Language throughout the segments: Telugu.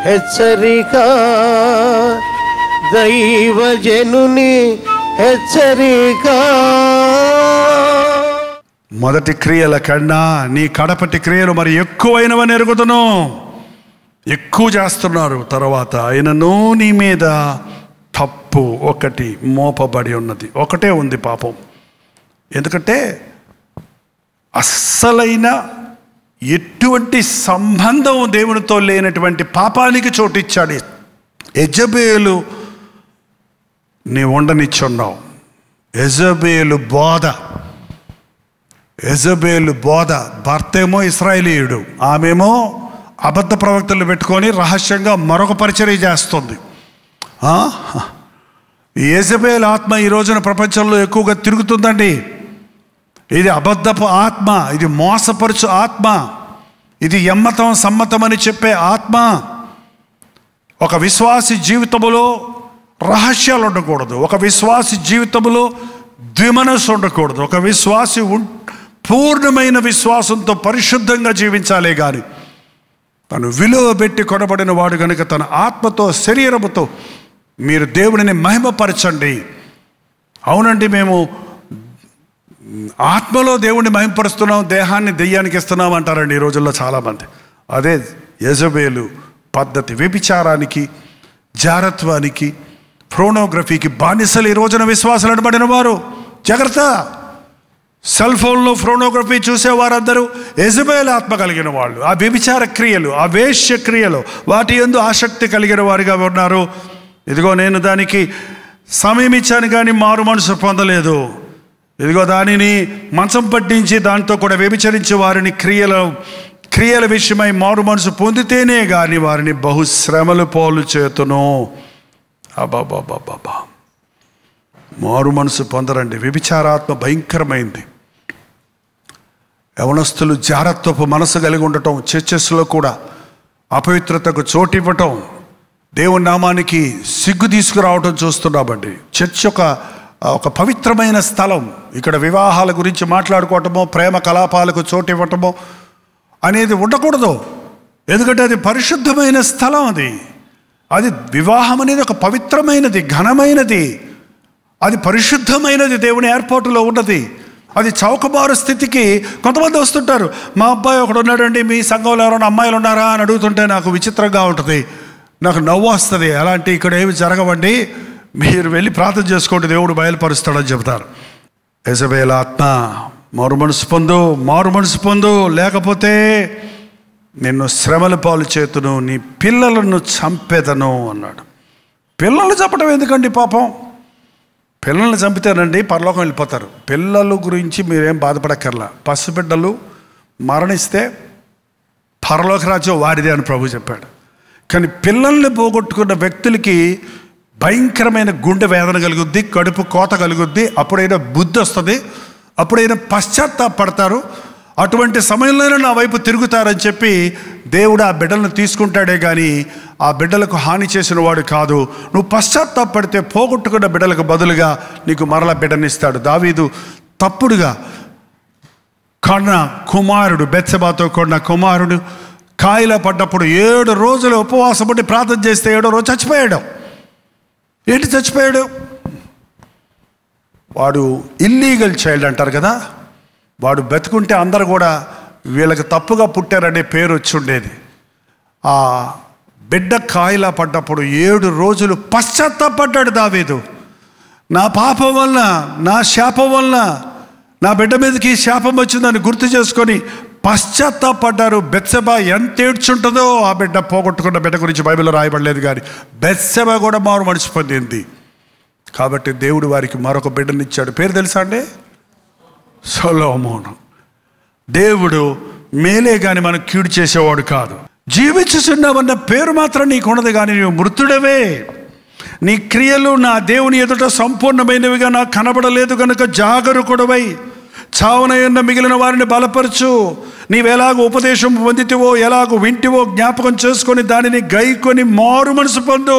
హెచ్చరిక, దైవజనుని హెచ్చరిక. మొదటి క్రియల కన్నా నీ కడపటి క్రియలు మరి ఎక్కువైనవని ఎరుగుదును. ఎక్కువ చేస్తున్నారు. తర్వాత అయినను నీ మీద తప్పు ఒకటి మోపబడి ఉన్నది. ఒకటే ఉంది పాపం. ఎందుకంటే అస్సలైన ఎటువంటి సంబంధం దేవునితో లేనటువంటి పాపానికి చోటిచ్చాడు. యెజబేలు నీ ఉండనిచ్చున్నావు. యెజబేలు బోధ. భర్త ఏమో ఇశ్రాయేలీయుడు, ఆమెమో అబద్ధ ప్రవక్తలు పెట్టుకొని రహస్యంగా మరొక పరిచర్య చేస్తుంది. యెజబేలు ఆత్మ ఈ రోజున ప్రపంచంలో ఎక్కువగా తిరుగుతుందండి. ఇది అబద్ధపు ఆత్మ, ఇది మోసపరచు ఆత్మ, ఇది ఎమ్మతం సమ్మతం అని చెప్పే ఆత్మ. ఒక విశ్వాసి జీవితంలో రహస్యాలు ఉండకూడదు. ఒక విశ్వాసి జీవితంలో ద్విమనస్సు ఉండకూడదు. ఒక విశ్వాసి పూర్ణమైన విశ్వాసంతో పరిశుద్ధంగా జీవించాలే కానీ తను విలువ పెట్టి కొనబడిన వాడు కనుక తన ఆత్మతో శరీరముతో మీరు దేవుడిని మహిమపరచండి. అవునండి, మేము ఆత్మలో దేవుణ్ణి మహిమపరుస్తున్నాం, దేహాన్ని దెయ్యానికి ఇస్తున్నాం అంటారండి ఈ రోజుల్లో చాలామంది. అదే యెజబేలు పద్ధతి. వ్యభిచారానికి, జారత్వానికి, ప్రోనోగ్రఫీకి బానిసలు ఈ రోజున విశ్వాసాలు అనబడిన వారు. జాగ్రత్త. సెల్ ఫోన్లో ప్రోనోగ్రఫీ చూసేవారందరూ యెజబేలు ఆత్మ కలిగిన వాళ్ళు. ఆ వ్యభిచార క్రియలు, ఆ వేశ్య క్రియలు, వాటి యందు ఆసక్తి కలిగిన వారిగా ఉన్నారు. ఇదిగో నేను దానికి సమయం ఇచ్చాను కానీ మారు మనసు పొందలేదు. ఇదిగో దానిని మంచం పట్టించి దాంతో కూడా వ్యభిచరించే వారిని క్రియల విషయమై మారు మనసు పొందితేనే కానీ వారిని బహుశ్రమలు పాలు చేతును. అబాబాబాబా, మారు మనసు పొందరండి. వ్యభిచారాత్మ భయంకరమైంది. యవనస్తులు జారత్వపు మనసు కలిగి ఉండటం, చర్చెస్లో కూడా అపవిత్రతకు చోటు ఇవ్వటం, దేవుని నామానికి సిగ్గు తీసుకురావటం చూస్తున్నామండి. చర్చ్ ఒక పవిత్రమైన స్థలం. ఇక్కడ వివాహాల గురించి మాట్లాడుకోవటమో, ప్రేమ కలాపాలకు చోటు ఇవ్వటమో అనేది ఉండకూడదు. ఎందుకంటే అది పరిశుద్ధమైన స్థలం. అది వివాహం అనేది ఒక పవిత్రమైనది, ఘనమైనది, అది పరిశుద్ధమైనది, దేవుని ఏర్పాటులో ఉన్నది. అది చౌకబారు స్థితికి కొంతమంది వస్తుంటారు. మా అబ్బాయి ఒకడు ఉన్నాడండి, మీ సంఘంలో ఎవరైనా అమ్మాయిలు ఉన్నారా అని అడుగుతుంటే నాకు విచిత్రంగా ఉంటుంది, నాకు నవ్వు వస్తుంది. అలాంటి ఇక్కడ ఏమి జరగవండి, మీరు వెళ్ళి ప్రార్థన చేసుకోండి, దేవుడు బయలుపరుస్తాడని చెబుతారు. యెజబేలు ఆత్మ, మారు మనసు పొందు, లేకపోతే నిన్ను శ్రమల పాలు చేతును, నీ పిల్లలను చంపేదను అన్నాడు. పిల్లలు చంపడం ఎందుకండి పాపం? పిల్లల్ని చంపితేనండి పరలోకం వెళ్ళిపోతారు. పిల్లల గురించి మీరేం బాధపడక్కర్లా. పసిబిడ్డలు మరణిస్తే పరలోక రాజ్యం వారిదే అని ప్రభు చెప్పాడు. కానీ పిల్లల్ని పోగొట్టుకున్న వ్యక్తులకి భయంకరమైన గుండె వేదన కలుగుద్ది, కడుపు కోత కలుగుద్ది, అప్పుడైనా బుద్ధి వస్తుంది, అప్పుడైనా పశ్చాత్తాపడతారు. అటువంటి సమయంలోనే నా వైపు తిరుగుతారని చెప్పి దేవుడు ఆ బిడ్డలను తీసుకుంటాడే కానీ ఆ బిడ్డలకు హాని చేసిన వాడు కాదు. నువ్వు పశ్చాత్తాపడితే పోగొట్టుకున్న బిడ్డలకు బదులుగా నీకు మరల బిడ్డనిస్తాడు. దావీదు తప్పుడుగా కన్న కుమారుడు, బెత్షెబాతో కొన్న కుమారుడు కాయిలా పడ్డప్పుడు 7 రోజులు ఉపవాసం ఉండి ప్రార్థన చేస్తే 7వ రోజు చచ్చిపోయాడు. ఏంటి చచ్చిపోయాడు? వాడు ఇల్లీగల్ చైల్డ్ అంటారు కదా, వాడు బతుకుంటే అందరు కూడా వీళ్ళకి తప్పుగా పుట్టారనే పేరు వచ్చి ఉండేది. ఆ బిడ్డ కాయిలా పడ్డప్పుడు 7 రోజులు పశ్చాత్తాపడ్డాడు దావీదు. నా పాపం వలన, నా శాపం వలన నా బిడ్డ మీదకి శాపం వచ్చిందని గుర్తు చేసుకొని పశ్చాత్తాపడ్డారు. బెత్షెబా ఎంత ఏడ్చుంటుందో ఆ బిడ్డ, పోగొట్టుకున్న బిడ్డ గురించి బైబిల్లో రాయబడలేదు కానీ బెత్షెబా కూడా మారు మనసు పొందింది. కాబట్టి దేవుడు వారికి మరొక బిడ్డనిచ్చాడు. పేరు తెలుసా అండి? సొలొమోను. దేవుడు మేలే కానీ మనం కీడు చేసేవాడు కాదు. జీవించుచున్నావన్న పేరు మాత్రం నీకు ఉన్నది కానీ నీవు మృతుడవే. నీ క్రియలు నా దేవుని ఎదుట సంపూర్ణమైనవిగా నాకు కనబడలేదు కనుక జాగరూకుడవై చావనయున్న మిగిలిన వారిని బలపరచు. నీవెలాగో ఉపదేశం పొందితివో, ఎలాగో వింటివో జ్ఞాపకం చేసుకొని దానిని గైకొని మారు మనసు పొందు.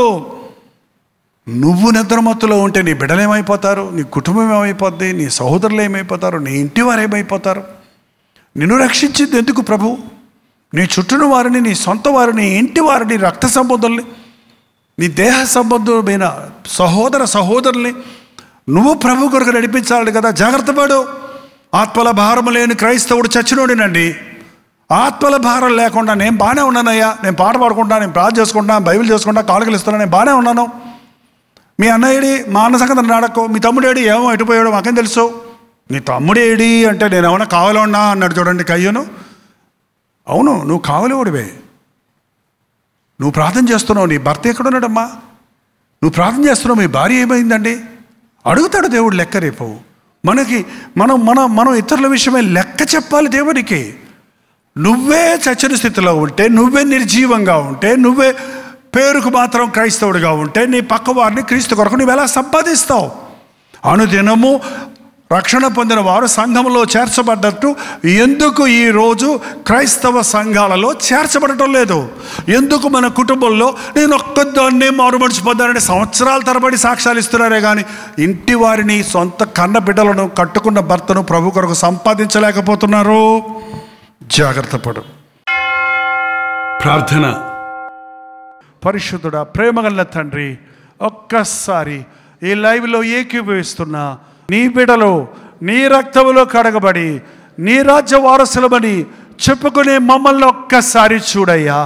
నువ్వు నిద్రమత్తులో ఉంటే నీ బిడ్డలు ఏమైపోతారు, నీ కుటుంబం ఏమైపోద్ది, నీ సహోదరులు ఏమైపోతారు, నీ ఇంటి వారు ఏమైపోతారు? నిన్ను రక్షించింది ఎందుకు ప్రభు? నీ చుట్టూను వారిని, నీ సొంత వారిని, ఇంటి వారిని, రక్త సంబంధుల్ని, నీ దేహ సంబంధమైన సహోదర సహోదరుల్ని నువ్వు ప్రభు కొరకు నడిపించాలి కదా. జాగ్రత్త పడు. ఆత్మల భారం లేని క్రైస్తవుడు చచ్చినోడినండి. ఆత్మల భారం లేకుండా నేను బాగానే ఉన్నానయ్యా, నేను పాట పాడుకుంటా, నేను ప్రార్థన చేసుకుంటా, బైబిల్ చేసుకుంటా, కానుకలు ఇస్తున్నా, నేను బాగానే ఉన్నాను. మీ అన్నయ్యడి, మా అన్న సంగతి నాడకు, మీ తమ్ముడేడి ఏమో ఎటుపోయాడో మాకేం తెలుసు. నీ తమ్ముడేడి అంటే నేను ఏమైనా కావాలన్నా అన్నాడు చూడండి కయ్యను. అవును, నువ్వు కావలేవుడివే. నువ్వు ప్రార్థన చేస్తున్నావు, నీ భర్త ఎక్కడున్నాడమ్మా? నువ్వు ప్రార్థన చేస్తున్నావు, మీ భార్య ఏమైందండి? అడుగుతాడు దేవుడు లెక్క రేపు. మనం ఇతరుల విషయమే లెక్క చెప్పాలి దేవుడికి. నువ్వే చచ్చిన స్థితిలో ఉంటే, నువ్వే నిర్జీవంగా ఉంటే, నువ్వే పేరుకు మాత్రం క్రైస్తవుడిగా ఉంటే, నీ పక్క వారిని క్రీస్తు కొరకు నువ్వు ఎలా సంపాదిస్తావు? అనుదినము రక్షణ పొందిన వారు సంఘంలో చేర్చబడ్డట్టు ఎందుకు ఈరోజు క్రైస్తవ సంఘాలలో చేర్చబడటం లేదు? ఎందుకు మన కుటుంబంలో నేను ఒక్కదాన్నే మారు మనసు పొందానంటే సంవత్సరాల తరబడి సాక్ష్యాలు ఇస్తున్నారే కానీ ఇంటి వారిని, సొంత కన్న బిడ్డలను, కట్టుకున్న భర్తను ప్రభు కొరకు సంపాదించలేకపోతున్నారు. జాగ్రత్త పడు. ప్రార్థన. పరిశుద్ధుడా, ప్రేమగల తండ్రి, ఒక్కసారి ఈ లైవ్లో ఏకీభవిస్తున్నా నీ బిడ్డలు నీ రక్తములో కడగబడి నీ రాజ్య వారసులమని చెప్పుకునే మమ్మల్ని ఒక్కసారి చూడయ్యా.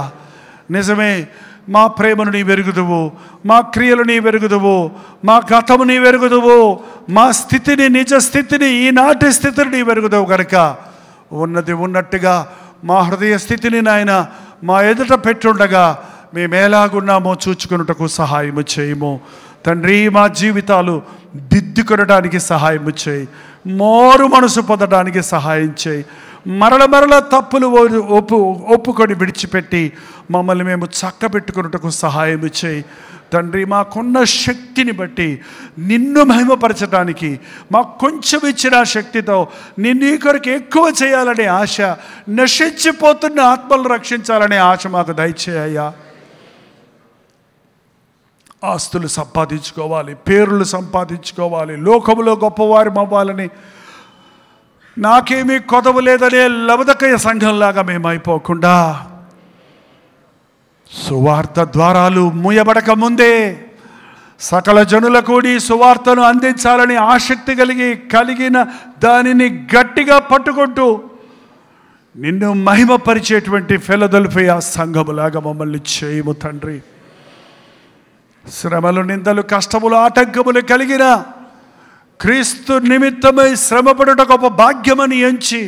నిజమే, మా ప్రేమను నీ వెరుగుదువు, మా క్రియలు నీ వెరుగుదువు, మా గతము నీ వెరుగుదువు, మా స్థితిని, నిజ స్థితిని, ఈనాటి స్థితిని నీ వెరుగుదువు కనుక ఉన్నది ఉన్నట్టుగా మా హృదయ స్థితిని నాయన మా ఎదుట పెట్టుండగా మేము ఎలాగున్నామో చూచుకున్నటకు సహాయము చేయము తండ్రి. మా జీవితాలు దిద్దుకొనడానికి సహాయం చేయి, మోరు మనసు పొందడానికి సహాయం చేయి. మరల తప్పులు ఒప్పుకొని విడిచిపెట్టి మమ్మల్ని మేము చక్కబెట్టుకున్నటకు సహాయం చేయి తండ్రి. మాకున్న శక్తిని బట్టి నిన్ను మహిమపరచడానికి మాకు కొంచెం ఇచ్చిన శక్తితో నీ కొరకు ఎక్కువ చేయాలనే ఆశ, నశించిపోతున్న ఆత్మలను రక్షించాలనే ఆశ మాకు దయచేయ్యా. ఆస్తులు సంపాదించుకోవాలి, పేర్లు సంపాదించుకోవాలి, లోకములో గొప్పవారి అవ్వాలని, నాకేమీ కొదవ లేదనే లవదకయ సంఘంలాగా మేము అయిపోకుండా సువార్త ద్వారాలు మూయబడక ముందే సకల జనులకు నీ సువార్తను అందించాలని ఆసక్తి కలిగిన దానిని గట్టిగా పట్టుకుంటూ నిన్ను మహిమపరిచేటువంటి ఫిలదెల్ఫియా సంఘములాగా మమ్మల్ని చేయము తండ్రి. శ్రమలు, నిందలు, కష్టములు, ఆటంకములు కలిగిన క్రీస్తు నిమిత్తమై శ్రమపడుట గొప్ప భాగ్యమని ఎంచి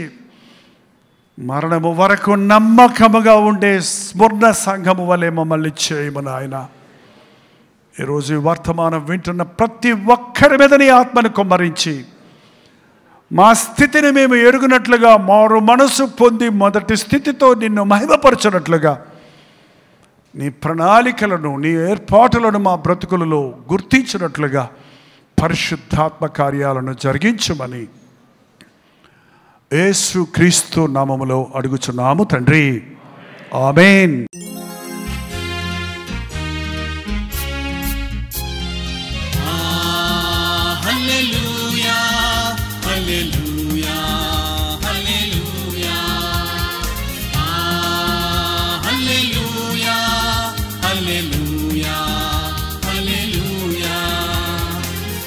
మరణము వరకు నమ్మకముగా ఉండే స్మరణ సంఘము వలె మమ్మల్ని చేయము నాయన. ఈరోజు వర్తమానం వింటున్న ప్రతి ఒక్కరి మీద నీ ఆత్మను కుమ్మరించి మా స్థితిని మేము ఎరుగునట్లుగా, మారు మనసు పొంది మొదటి స్థితితో నిన్ను మహిమపరచునట్లుగా నీ ప్రణాళికలను, నీ ఏర్పాటులను మా బ్రతుకులలో గుర్తించినట్లుగా పరిశుద్ధాత్మ కార్యాలను జరిగించమని యేసు క్రీస్తు నామములో అడుగుచున్నాము తండ్రి. ఆమేన్.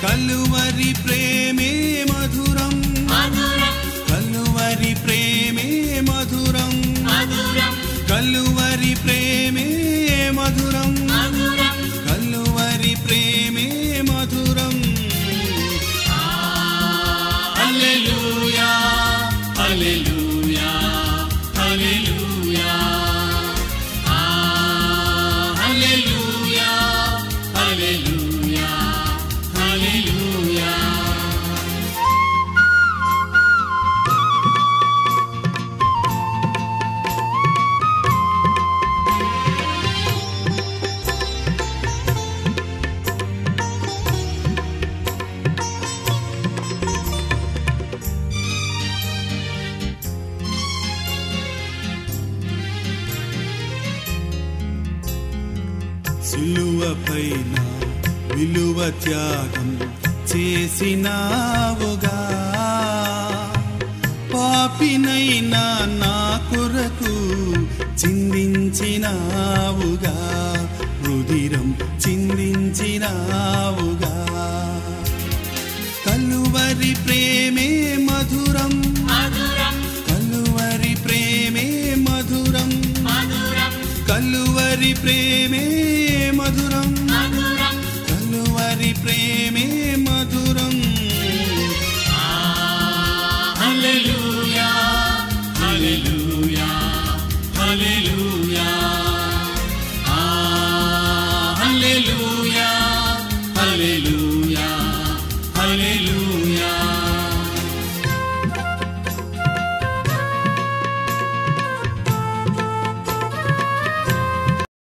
కలువరి ప్రేమే మధురం, కలువరి ప్రేమే మధురం, కలువరి ప్రేమే మధురం, కలువరి ప్రేమే మధురం. హల్లెలూయా హల్లెలూయా హల్లెలూయా హల్లెలూయా హల్లెలూయా హల్లెలూయా. సిలువపైన విలువ త్యాగం చేసినావుగా, పాపినైనా నా కొరకు చిందించినావుగా, రుధిరం చిందించినావుగా. కలువరి ప్రేమే మధురం, కలువరి ప్రేమే మధురం, కలువరి ప్రేమే మధురం, కలువరి ప్రేమే మధురం. హల్లెలూయా హల్లెలూయా హల్లెలూయా హల్లెలూయా.